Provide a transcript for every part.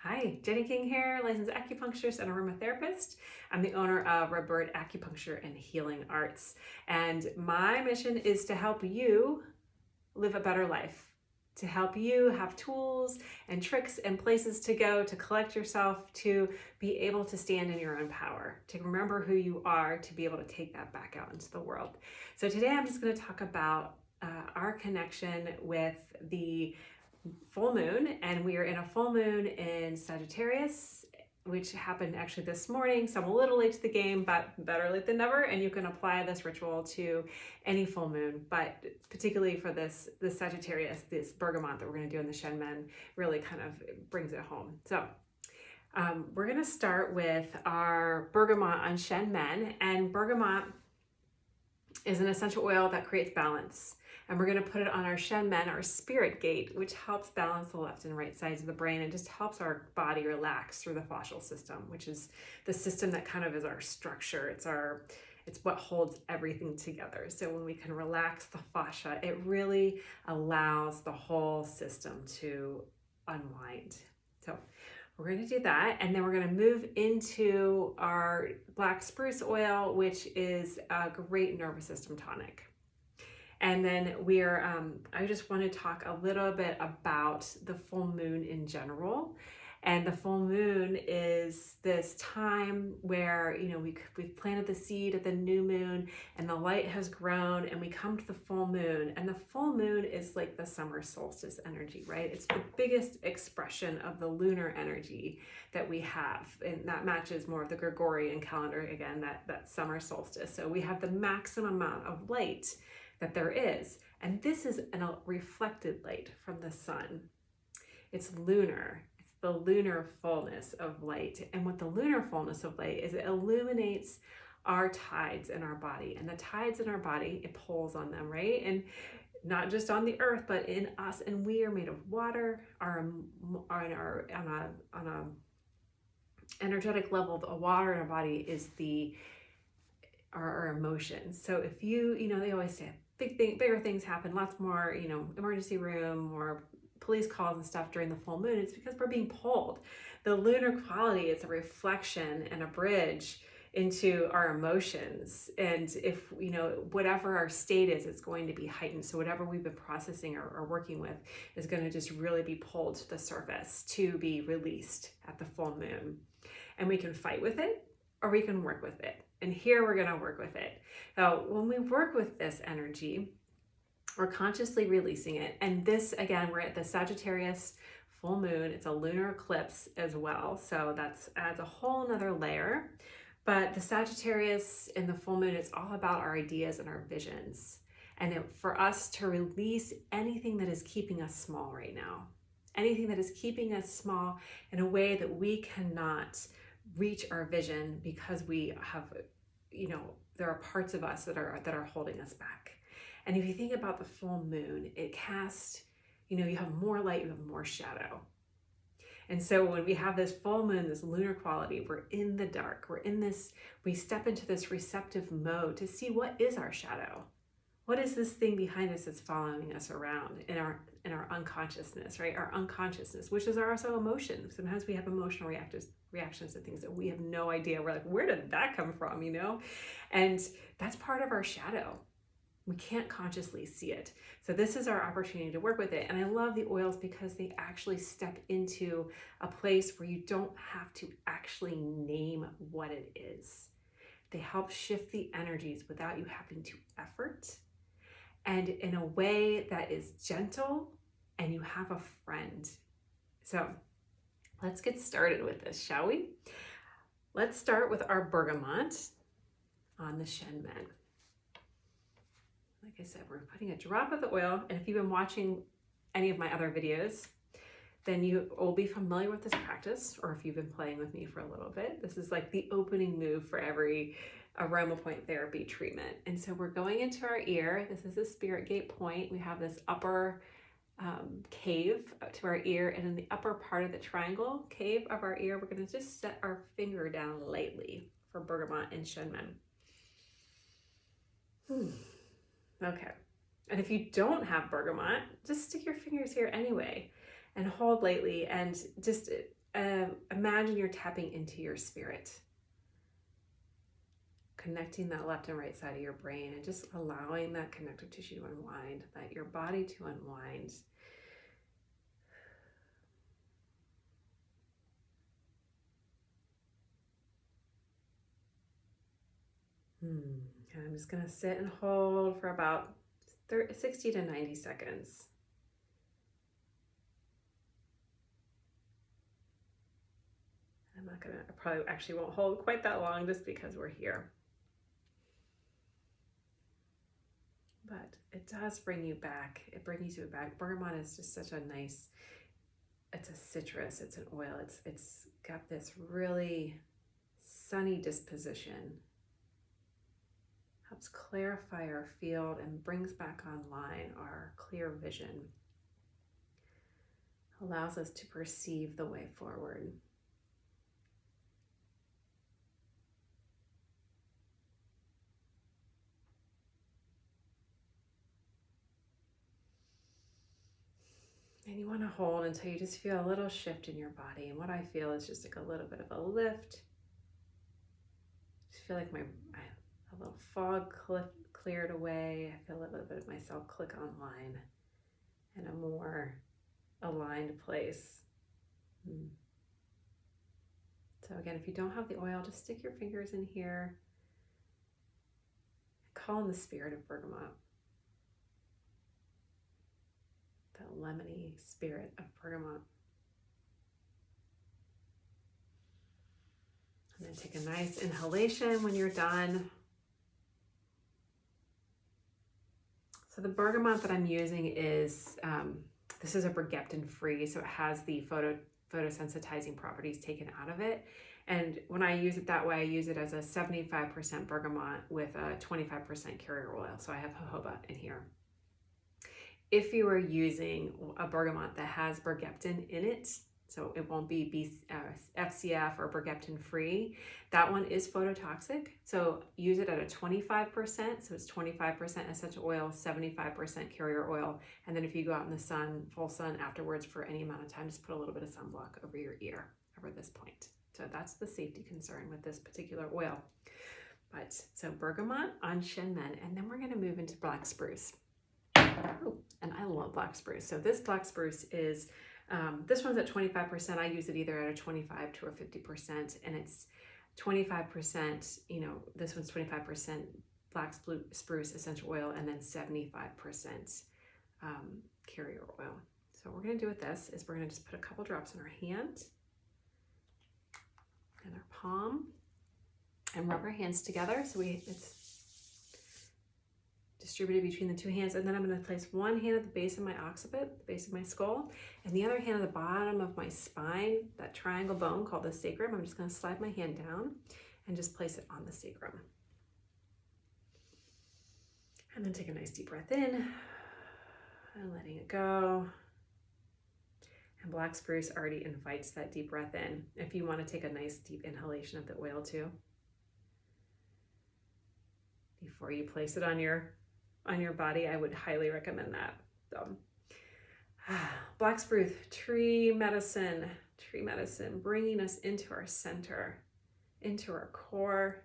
Hi, Jenny King here, licensed acupuncturist and aromatherapist. I'm the owner of Red Bird Acupuncture and Healing Arts, and my mission is to help you live a better life, to help you have tools and tricks and places to go to collect yourself, to be able to stand in your own power, to remember who you are, to be able to take that back out into the world. So today I'm just going to talk about our connection with the full moon, and we are in a full moon in Sagittarius, which happened actually this morning. So I'm a little late to the game, but better late than never. And you can apply this ritual to any full moon, but particularly for this Sagittarius, this Bergamot that we're going to do in the Shen Men really kind of brings it home. So we're going to start with our Bergamot on Shen Men, and Bergamot is an essential oil that creates balance. And we're going to put it on our Shen Men, our spirit gate, which helps balance the left and right sides of the brain and just helps our body relax through the fascial system, which is the system that kind of is our structure. It's what holds everything together. So when we can relax the fascia, it really allows the whole system to unwind. So we're going to do that, and then we're going to move into our black spruce oil, which is a great nervous system tonic. And then I just want to talk a little bit about the full moon in general. And the full moon is this time where, we've planted the seed at the new moon and the light has grown, and we come to the full moon. And the full moon is like the summer solstice energy, right? It's the biggest expression of the lunar energy that we have. And that matches more of the Gregorian calendar, again, that summer solstice. So we have the maximum amount of light that there is. And this is a reflected light from the sun. It's lunar. It's the lunar fullness of light. And what the lunar fullness of light is, it illuminates our tides in our body. And the tides in our body, it pulls on them, right? And not just on the earth, but in us. And we are made of water. On a energetic level, the water in our body is our emotions. So if they always say bigger things happen, lots more, emergency room or police calls and stuff during the full moon. It's because we're being pulled. The lunar quality is a reflection and a bridge into our emotions. And if, whatever our state is, it's going to be heightened. So whatever we've been processing or working with is going to just really be pulled to the surface to be released at the full moon. And we can fight with it or we can work with it. And here we're going to work with it. So when we work with this energy, we're consciously releasing it. And this, again, we're at the Sagittarius full moon. It's a lunar eclipse as well. So that adds a whole nother layer. But the Sagittarius in the full moon, it's all about our ideas and our visions. And for us to release anything that is keeping us small right now. Anything that is keeping us small in a way that we cannot reach our vision because we have, there are parts of us that are holding us back. And if you think about the full moon, it casts, you have more light, you have more shadow. And so when we have this full moon, this lunar quality, we're in the dark, we step into this receptive mode to see what is our shadow. What is this thing behind us that's following us around in our unconsciousness, right? Our unconsciousness, which is also emotion. Sometimes we have emotional reactions to things that we have no idea. We're like, where did that come from, And that's part of our shadow. We can't consciously see it. So this is our opportunity to work with it. And I love the oils because they actually step into a place where you don't have to actually name what it is. They help shift the energies without you having to effort, and in a way that is gentle, and you have a friend. So let's get started with this, shall we? Let's start with our bergamot on the Shen Men. Like I said, we're putting a drop of the oil, and if you've been watching any of my other videos, then you will be familiar with this practice, or if you've been playing with me for a little bit, this is like the opening move for every aroma point therapy treatment. And so we're going into our ear. This is the spirit gate point. We have this upper cave to our ear, and in the upper part of the triangle cave of our ear, we're going to just set our finger down lightly for Bergamot and Shen Men. Okay. And if you don't have bergamot, just stick your fingers here anyway and hold lightly, and just imagine you're tapping into your spirit, connecting that left and right side of your brain and just allowing that connective tissue to unwind, that your body to unwind. And I'm just going to sit and hold for about 60 to 90 seconds. I'm not going to, I probably actually won't hold quite that long just because we're here. But it does bring you back. It brings you back. Bergamot is just such a nice, it's a citrus, it's an oil. It's got this really sunny disposition. Helps clarify our field and brings back online our clear vision. Allows us to perceive the way forward. And you want to hold until you just feel a little shift in your body. And what I feel is just like a little bit of a lift. Just feel like a little fog cleared away. I feel a little bit of myself click online in a more aligned place. So again, if you don't have the oil, just stick your fingers in here. Call in the spirit of bergamot. That lemony spirit of bergamot. And then take a nice inhalation when you're done. So the bergamot that I'm using is, this is a bergeptin free, so it has the photosensitizing properties taken out of it. And when I use it that way, I use it as a 75% bergamot with a 25% carrier oil. So I have jojoba in here. If you are using a bergamot that has bergeptin in it, so it won't be FCF or bergeptin free, that one is phototoxic. So use it at a 25%. So it's 25% essential oil, 75% carrier oil. And then if you go out in the sun, full sun afterwards for any amount of time, just put a little bit of sunblock over your ear over this point. So that's the safety concern with this particular oil. But so bergamot on Shen Men, and then we're going to move into black spruce. Oh, and I love black spruce. So this black spruce is, this one's at 25%. I use it either at a 25 to a 50%, and it's 25%, this one's 25% black spruce essential oil, and then 75% carrier oil. So what we're going to do with this is we're going to just put a couple drops in our hand and our palm and rub our hands together so it's distributed between the two hands. And then I'm going to place one hand at the base of my occiput, the base of my skull, and the other hand at the bottom of my spine, that triangle bone called the sacrum. I'm just going to slide my hand down and just place it on the sacrum. And then take a nice deep breath in and letting it go. And black spruce already invites that deep breath in. If you want to take a nice deep inhalation of the oil too, before you place it on your body, I would highly recommend that. So, black spruce, tree medicine, bringing us into our center, into our core.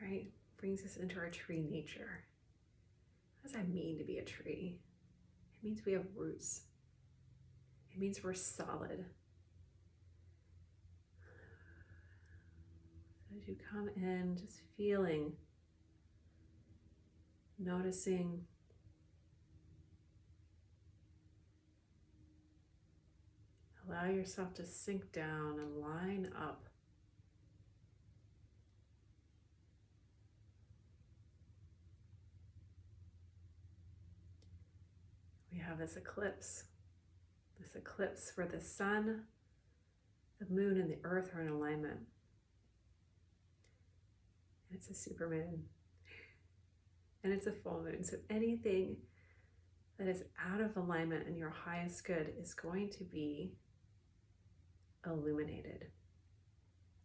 Right? Brings us into our tree nature. What does that mean to be a tree? It means we have roots. It means we're solid. As you come in, just feeling, noticing, allow yourself to sink down and line up. We have this eclipse where the sun, the moon, and the earth are in alignment. It's a supermoon, and it's a full moon. So anything that is out of alignment in your highest good is going to be illuminated.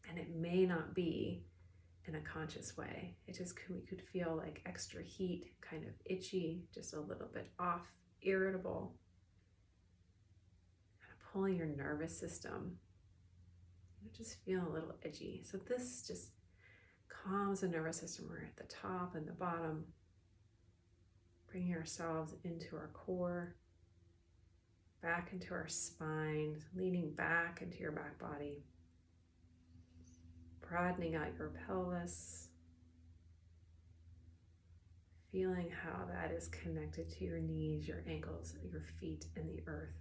And it may not be in a conscious way. We could feel like extra heat, kind of itchy, just a little bit off, irritable. pulling your nervous system. You just feel a little edgy. So this just calms the nervous system. We're at the top and the bottom. Bringing ourselves into our core, back into our spine, leaning back into your back body, broadening out your pelvis, feeling how that is connected to your knees, your ankles, your feet, and the earth.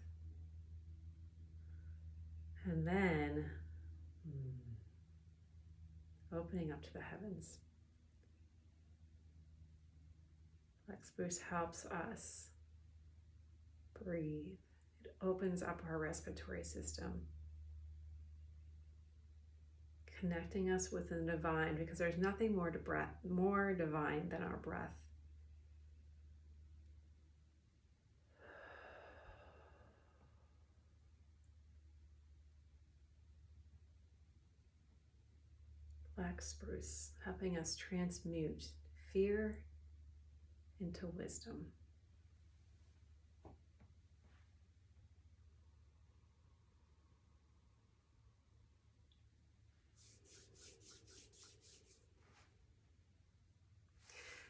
And then opening up to the heavens. Black Spruce helps us breathe. It opens up our respiratory system, connecting us with the divine, because there's nothing more divine than our breath. Black Spruce helping us transmute fear into wisdom.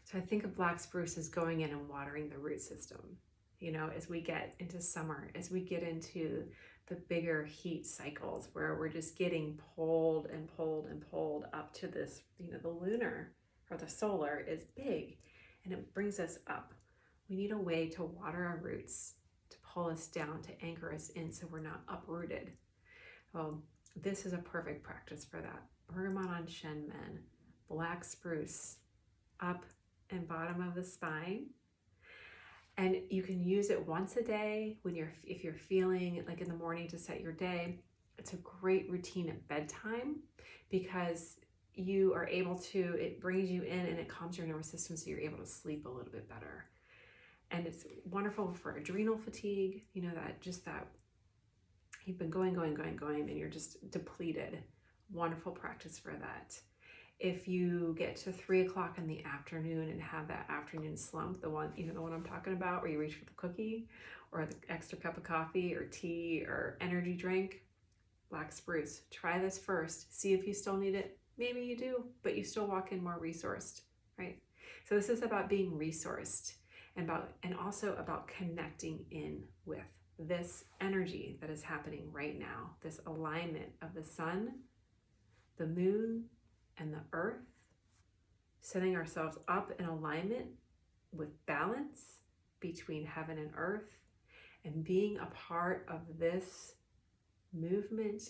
So I think of Black Spruce as going in and watering the root system. You know, as we get into summer, as we get into the bigger heat cycles where we're just getting pulled and pulled and pulled up to this, you know, the lunar or the solar is big and it brings us up. We need a way to water our roots, to pull us down, to anchor us in so we're not uprooted. Well, this is a perfect practice for that. Bergamot on Shen Men, Black Spruce, up and bottom of the spine. And you can use it once a day if you're feeling like in the morning to set your day. It's a great routine at bedtime because you are able to, it brings you in and it calms your nervous system so you're able to sleep a little bit better. And it's wonderful for adrenal fatigue, you know, that you've been going, and you're just depleted. Wonderful practice for that. If you get to 3 o'clock in the afternoon and have that afternoon slump, the one I'm talking about, where you reach for the cookie or the extra cup of coffee or tea or energy drink, Black Spruce. Try this first. See if you still need it. Maybe you do, but you still walk in more resourced, right? So this is about being resourced and also about connecting in with this energy that is happening right now, this alignment of the sun, the moon, and the earth, setting ourselves up in alignment with balance between heaven and earth, and being a part of this movement,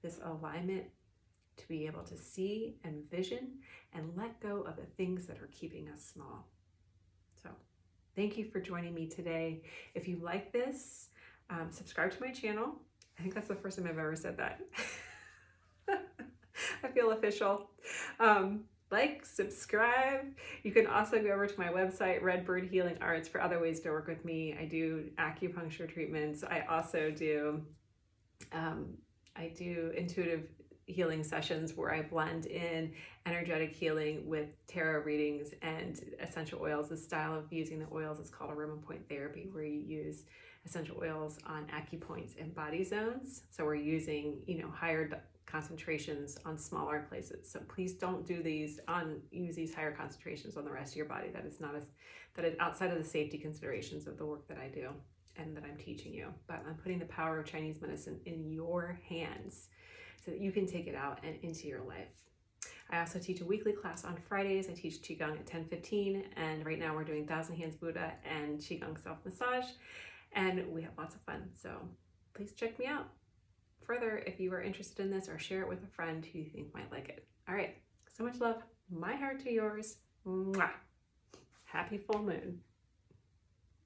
this alignment, to be able to see and vision and let go of the things that are keeping us small. So thank you for joining me today. If you like this, subscribe to my channel. I think that's the first time I've ever said that. I feel official. Like, subscribe. You can also go over to my website, Redbird Healing Arts, for other ways to work with me. I do acupuncture treatments. I also do intuitive healing sessions where I blend in energetic healing with tarot readings and essential oils. The style of using the oils is called aroma point therapy, where you use essential oils on acupoints and body zones. So we're using, higher concentrations on smaller places. So please don't use these higher concentrations on the rest of your body. That is outside of the safety considerations of the work that I do and that I'm teaching you. But I'm putting the power of Chinese medicine in your hands so that you can take it out and into your life. I also teach a weekly class on Fridays. I teach Qigong at 10:15, and right now we're doing 1,000 Hands Buddha and Qigong self-massage, and we have lots of fun. So please check me out further if you are interested in this, or share it with a friend who you think might like it. All right, so much love. My heart to yours. Mwah. Happy full moon.